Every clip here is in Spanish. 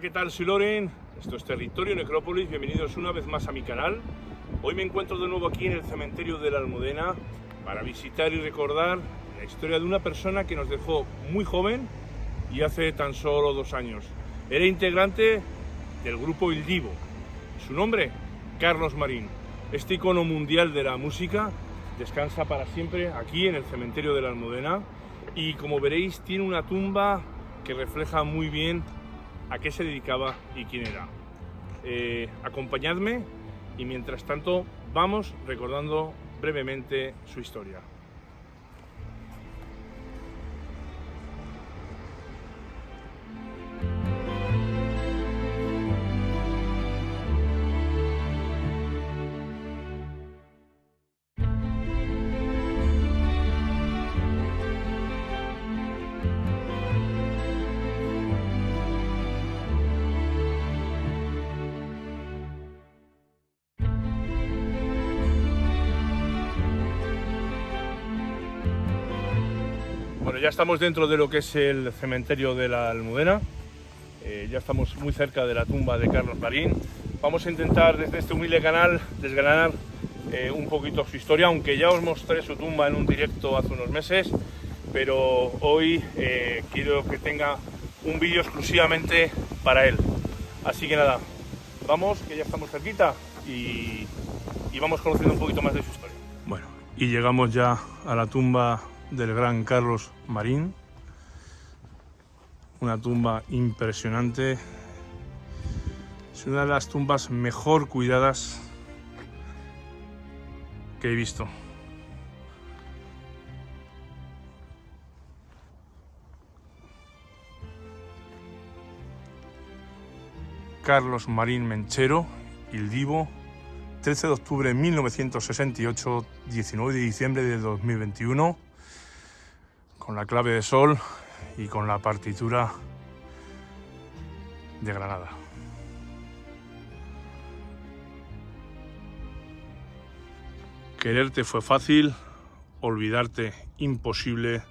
¿qué tal? Soy Loren, esto es Territorio Necrópolis, bienvenidos una vez más a mi canal. Hoy me encuentro de nuevo aquí en el cementerio de la Almudena para visitar y recordar la historia de una persona que nos dejó muy joven y hace tan solo 2 años. Era integrante del grupo Il Divo. Su nombre, Carlos Marín. Este icono mundial de la música descansa para siempre aquí en el cementerio de la Almudena y, como veréis, tiene una tumba que refleja muy bien a qué se dedicaba y quién era. Acompañadme y mientras tanto vamos recordando brevemente su historia. Bueno, ya estamos dentro de lo que es el cementerio de la Almudena. Ya estamos muy cerca de la tumba de Carlos Marín. Vamos a intentar desde este humilde canal desgranar un poquito su historia, aunque ya os mostré su tumba en un directo hace unos meses, pero hoy quiero que tenga un vídeo exclusivamente para él. Así que nada, vamos, que ya estamos cerquita y vamos conociendo un poquito más de su historia. Bueno, y llegamos ya a la tumba del gran Carlos Marín, una tumba impresionante, es una de las tumbas mejor cuidadas que he visto. Carlos Marín Menchero, Il Divo, 13 de octubre de 1968, 19 de diciembre de 2021, con la clave de sol y con la partitura de Granada. Quererte fue fácil, olvidarte imposible,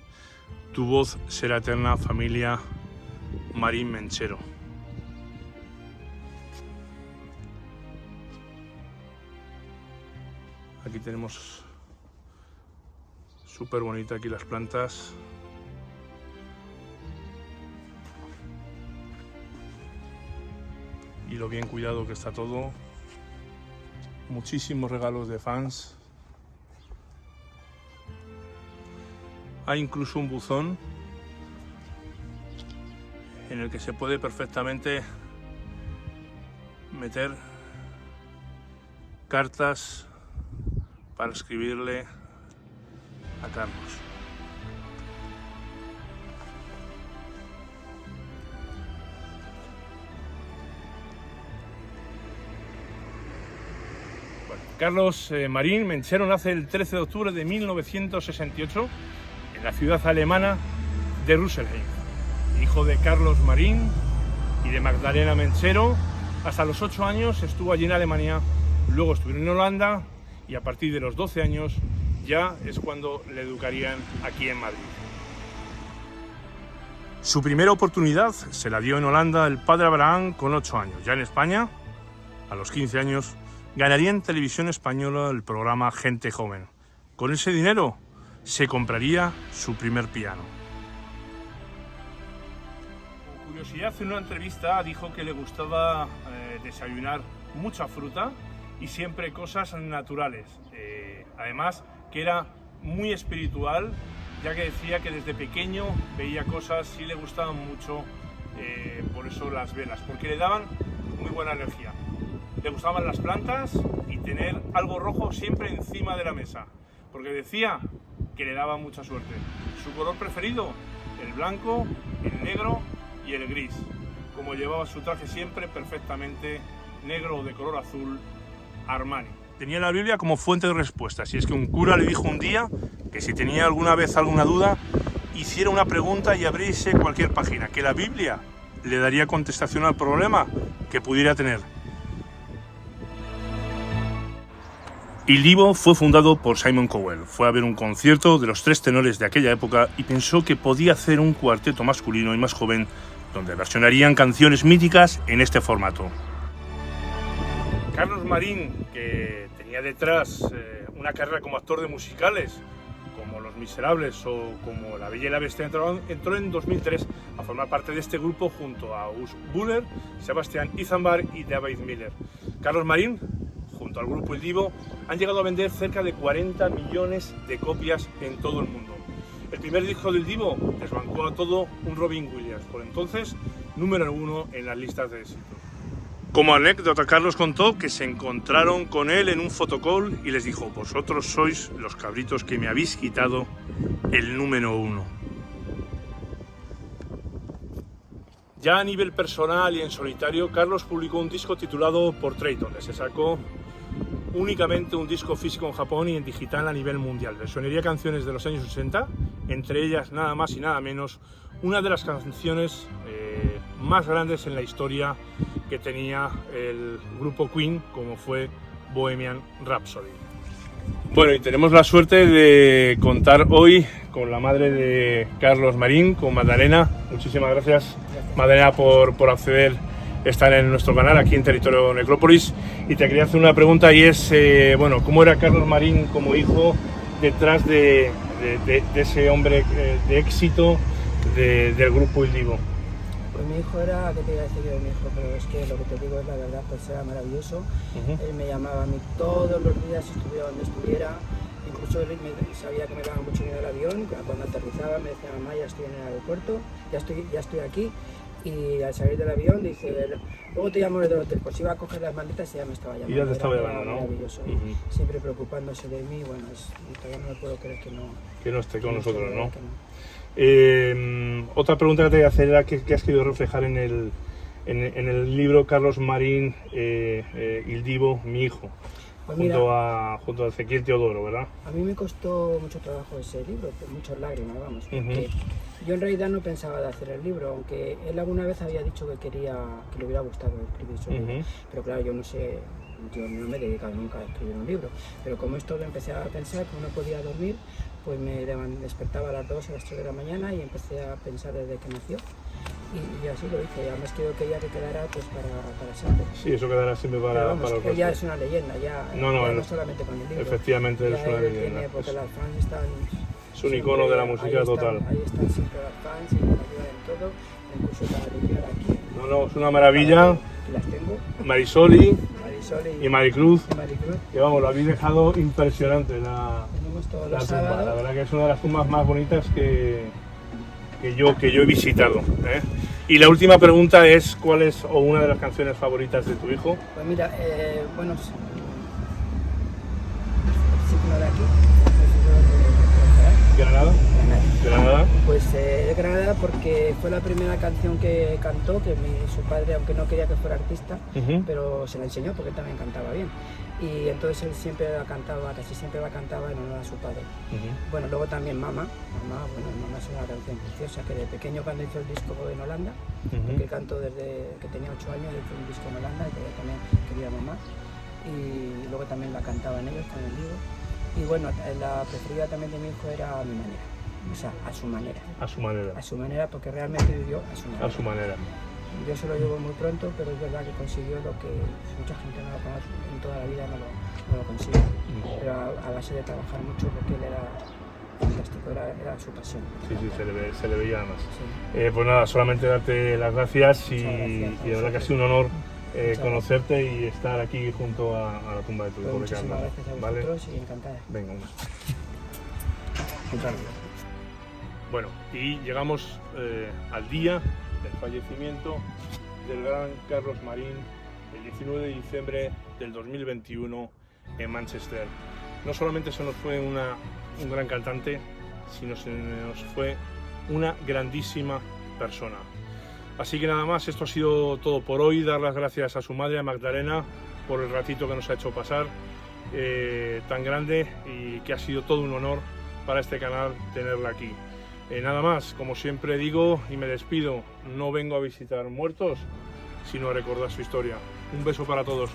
tu voz será eterna, familia Marín Menchero. Aquí tenemos súper bonita aquí las plantas. Y lo bien cuidado que está todo. Muchísimos regalos de fans. Hay incluso un buzón en el que se puede perfectamente meter cartas para escribirle a Carlos. Bueno, Carlos Marín Menchero nace el 13 de octubre de 1968 en la ciudad alemana de Rüsselsheim. Hijo de Carlos Marín y de Magdalena Menchero, hasta los 8 años estuvo allí en Alemania, luego estuvo en Holanda y a partir de los 12 años ya es cuando le educarían aquí en Madrid. Su primera oportunidad se la dio en Holanda el padre Abraham con 8 años. Ya en España, a los 15 años, ganaría en televisión española el programa Gente Joven. Con ese dinero se compraría su primer piano. Con curiosidad, en una entrevista dijo que le gustaba desayunar mucha fruta y siempre cosas naturales. Además, que era muy espiritual, ya que decía que desde pequeño veía cosas y le gustaban mucho, por eso las velas, porque le daban muy buena energía. Le gustaban las plantas y tener algo rojo siempre encima de la mesa, porque decía que le daba mucha suerte. Su color preferido, el blanco, el negro y el gris, como llevaba su traje siempre perfectamente negro o de color azul, Armani. Tenía la Biblia como fuente de respuestas, y es que un cura le dijo un día que si tenía alguna vez alguna duda, hiciera una pregunta y abriese cualquier página, que la Biblia le daría contestación al problema que pudiera tener. Il Divo fue fundado por Simon Cowell. Fue a ver un concierto de los 3 tenores de aquella época y pensó que podía hacer un cuarteto masculino y más joven donde versionarían canciones míticas en este formato. Carlos Marín, que tenía detrás una carrera como actor de musicales, como Los Miserables o como La Bella y la Bestia, entró en 2003 a formar parte de este grupo junto a Urs Buller, Sebastián Izambar y David Miller. Carlos Marín, junto al grupo El Divo, han llegado a vender cerca de 40 millones de copias en todo el mundo. El primer disco del Divo desbancó a todo un Robin Williams, por entonces número 1 en las listas de éxito. Como anécdota, Carlos contó que se encontraron con él en un fotocall y les dijo: vosotros sois los cabritos que me habéis quitado el número 1. Ya a nivel personal y en solitario, Carlos publicó un disco titulado Portrait, donde se sacó únicamente un disco físico en Japón y en digital a nivel mundial. Versionaría canciones de los años 80, entre ellas nada más y nada menos una de las canciones más grandes en la historia que tenía el grupo Queen, como fue Bohemian Rhapsody. Bueno, y tenemos la suerte de contar hoy con la madre de Carlos Marín, con Magdalena. Muchísimas gracias, Magdalena, por acceder a estar en nuestro canal aquí en Territorio Necrópolis. Y te quería hacer una pregunta, y es, bueno, ¿cómo era Carlos Marín como hijo detrás de ese hombre de éxito del grupo El Divo? Pues mi hijo era, ¿qué te iba a decir yo de mi hijo? Pero es que lo que te digo es la verdad, pues era maravilloso. Él me llamaba a mí todos los días, estuviera donde estuviera. Incluso él sabía que me daba mucho miedo el avión. Cuando aterrizaba me decía: mamá, ya estoy en el aeropuerto, ya estoy aquí. Y al salir del avión dice: luego te llamo desde el hotel. Pues iba a coger las maletas y ya me estaba llamando. Y ya te estaba llamando, ¿no? Maravilloso. Siempre preocupándose de mí. Bueno, todavía no me puedo creer que no esté con nosotros, ¿no? Otra pregunta que te voy a hacer era ¿qué has querido reflejar en el libro Carlos Marín, El Divo, mi hijo? Pues mira, junto a Ezequiel Teodoro, ¿verdad? A mí me costó mucho trabajo ese libro, muchas lágrimas, vamos, porque yo en realidad no pensaba de hacer el libro, aunque él alguna vez había dicho que le hubiera gustado escribir su libro, pero claro, yo no sé, yo no me he dedicado nunca a escribir un libro, pero como esto lo empecé a pensar, como no podía dormir, pues me despertaba a las 2, a las 3 de la mañana y empecé a pensar desde que nació. Y así lo hice, además quiero que quedara pues para siempre. Sí, eso quedará siempre para vamos, el resto. Ya es una leyenda, no solamente con el libro. Efectivamente ya es una leyenda. Porque las fans están... Es un icono de la música total. Ahí están siempre las fans y nos ayudan en todo, incluso para limpiar aquí. No, es una maravilla. Y las tengo. Marisoli y Maricruz. Que vamos, lo habéis dejado impresionante la tumba. La verdad que es una de las tumbas más bonitas que yo he visitado, ¿eh? Y la última pregunta es, ¿cuál es una de las canciones favoritas de tu hijo? Pues mira, bueno, el signo de aquí, Granada. Pues Granada porque fue la primera canción que cantó, que su padre, aunque no quería que fuera artista, pero se la enseñó porque él también cantaba bien. Y entonces él siempre la cantaba, casi siempre la cantaba en honor a su padre. Bueno, luego también Mamá es una canción preciosa, que de pequeño cuando hizo el disco en Holanda, porque cantó desde que tenía 8 años, hizo un disco en Holanda, que también quería Mamá, y luego también la cantaban ellos con el Divo. Y bueno, la preferida también de mi hijo era A mi manera, o sea, a su manera. A su manera. A su manera, porque realmente vivió a su manera. A su manera. Yo se lo llevo muy pronto, pero es verdad que consiguió lo que mucha gente no lo conoce, en toda la vida no lo consigue. Pero a base de trabajar mucho, porque él era fantástico, era su pasión. Sí, se le veía además. Sí. Pues nada, solamente darte las gracias y de verdad que ha sido un honor conocerte y estar aquí junto a la tumba de tu hijo. Muchísimas gracias a vosotros y encantada. Venga, muchas gracias. Bueno, y llegamos al día del fallecimiento del gran Carlos Marín, el 19 de diciembre del 2021 en Manchester. No solamente se nos fue un gran cantante, sino se nos fue una grandísima persona. Así que nada más, esto ha sido todo por hoy. Dar las gracias a su madre, a Magdalena, por el ratito que nos ha hecho pasar tan grande, y que ha sido todo un honor para este canal tenerla aquí. Nada más, como siempre digo y me despido, no vengo a visitar muertos, sino a recordar su historia. Un beso para todos.